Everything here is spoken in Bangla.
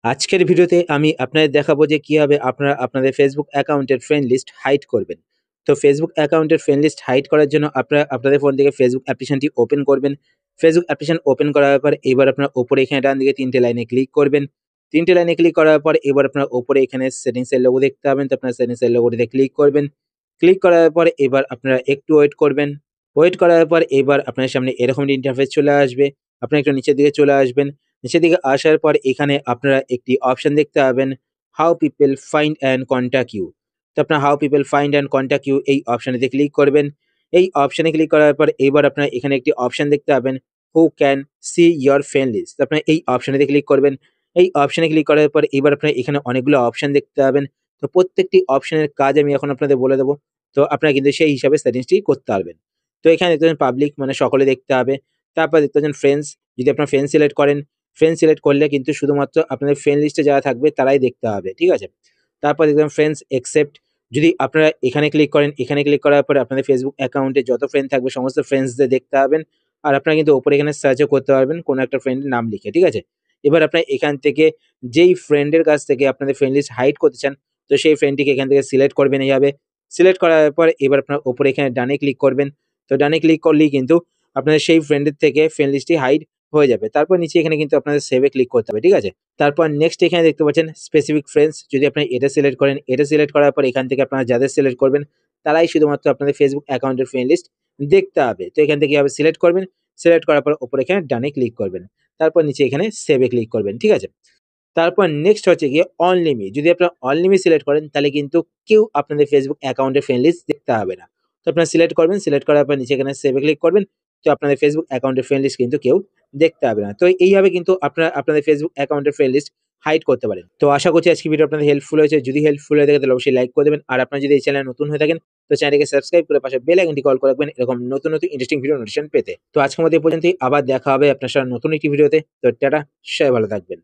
আজকের ভিডিওতে আমি আপনাদের দেখাবো যে কিভাবে আপনারা আপনাদের ফেসবুক অ্যাকাউন্টের ফ্রেন্ড লিস্ট হাইড করবেন। তো ফেসবুক অ্যাকাউন্টের ফ্রেন্ড লিস্ট হাইড করার জন্য আপনারা আপনাদের ফোন থেকে ফেসবুক অ্যাপ্লিকেশনটি ওপেন করবেন। ফেসবুক অ্যাপ্লিকেশন ওপেন করার পর এবার আপনারা ওপরে এখানে ডান দিকে ৩ টে লাইনে ক্লিক করবেন। ৩ টে লাইনে ক্লিক করার পর এবার আপনারা ওপরে এখানে সেটিংস এর লোগো দেখতে পাবেন। তো আপনারা সেটিংস এর লোগোটিতে ক্লিক করবেন। ক্লিক করার পর এবার আপনারা একটু ওয়েট করবেন। ওয়েট করার পর এবার আপনার সামনে এরকম একটি ইন্টারফেস চলে আসবে। আপনারা একটু নিচের দিকে চলে আসবেন। নিচের দিকে আসার পর এখানে আপনারা একটি অপশন দেখতে পাবেন, how people find and contact you. তো আপনার how people find and contact you এই অপশানেতে ক্লিক করবেন। এই অপশানে ক্লিক করার পর এবার আপনারা এখানে একটি অপশন দেখতে পাবেন, who can see your friend list. তো আপনারা এই অপশানেতে ক্লিক করবেন। এই অপশানে ক্লিক করার পর এবার আপনারা এখানে অনেকগুলো অপশন দেখতে পাবেন। তো প্রত্যেকটি অপশনের কাজ আমি এখন আপনাদের বলে দেবো। তো আপনারা কিন্তু সেই হিসাবে সেটিংসটি করতে পারবেন। তো এখানে দেখতে পাচ্ছেন পাবলিক, মানে সকলে দেখতে হবে। তারপর দেখতে পাচ্ছেন ফ্রেন্ডস, যদি আপনার ফ্রেন্ড সিলেক্ট করেন, ফ্রেন্ড সিলেক্ট করলে কিন্তু শুধুমাত্র আপনাদের ফ্রেন্ড লিস্টে যারা থাকবে তারাই দেখতে হবে, ঠিক আছে? তারপর দেখবেন ফ্রেন্ডস একসেপ্ট, যদি আপনারা এখানে ক্লিক করেন, এখানে ক্লিক করার পরে আপনাদের ফেসবুক অ্যাকাউন্টে যত ফ্রেন্ড থাকবে সমস্ত ফ্রেন্ডসদের দেখতে পাবেন। আর আপনারা কিন্তু ওপরে এখানে সার্চও করতে পারবেন কোনো একটা ফ্রেন্ডের নাম লিখে, ঠিক আছে? এবার আপনারা এখান থেকে যেই ফ্রেন্ডের কাছ থেকে আপনাদের ফ্রেন্ড লিস্ট হাইড করতে চান, তো সেই ফ্রেন্ডটিকে এখান থেকে সিলেক্ট করবেন এইভাবে। সিলেক্ট করার পর এবার আপনার ওপরে এখানে ডানে ক্লিক করবেন। তো ডানে ক্লিক করলেই কিন্তু আপনাদের সেই ফ্রেন্ডের থেকে ফ্রেন্ড লিস্টটি হাইড হয়ে যাবে। তারপর নিচে এখানে কিন্তু আপনাদের সেভে ক্লিক করতে হবে, ঠিক আছে? তারপর নেক্সট এখানে দেখতে পাচ্ছেন স্পেসিফিক ফ্রেন্ডস, যদি আপনি এটা সিলেক্ট করেন, এটা সিলেক্ট করার পর এখান থেকে আপনারা যাদের সিলেক্ট করবেন তারাই শুধুমাত্র আপনাদের ফেসবুক অ্যাকাউন্টের ফ্রেন্ড লিস্ট দেখতে হবে। তো এখান থেকে কিভাবে সিলেক্ট করবেন, সিলেক্ট করার পর উপরে এখানে ডানে ক্লিক করবেন। তারপর নিচে এখানে সেভে ক্লিক করবেন, ঠিক আছে? তারপর নেক্সট হচ্ছে গিয়ে অনলিমি, যদি আপনারা অনলিমি সিলেক্ট করেন তাহলে কিন্তু কেউ আপনাদের ফেসবুক অ্যাকাউন্টের ফ্রেন্ড লিস্ট দেখতে হবে না। তো আপনারা সিলেক্ট করবেন, সিলেক্ট করার পর নিচে এখানে সেভে ক্লিক করবেন। তো আপনাদের ফেসবুক অ্যাকাউন্টের ফ্রেন্ড লিস্ট কিন্তু কেউ দেখতে হবে না। তো এইভাবে কিন্তু আপনারা আপনাদের ফেসবুক অ্যাকাউন্টের ফ্রেন্ড লিস্ট হাইড করতে পারেন। তো আশা করছি আজকে ভিডিও আপনাদের হেল্পফুল হয়েছে। যদি হেল্পফুল হয়ে থাকে তাহলে অবশ্যই লাইক করে দেবেন। আর আপনারা যদি এই চ্যানেলে নতুন হয়ে থাকেন তো চ্যানেলটিকে সাবস্ক্রাইব করে পাশে বেল আইকনটি কল করে রাখবেন এরকম নতুন নতুন ইন্টারেস্টিং ভিডিও নোটিফিকেশন পেতে। তো আজকের মতো এই পর্যন্তই, আবার দেখা হবে আপনার সাথে নতুন একটি ভিডিওতে। তো টাটা, সবাই ভালো থাকবেন।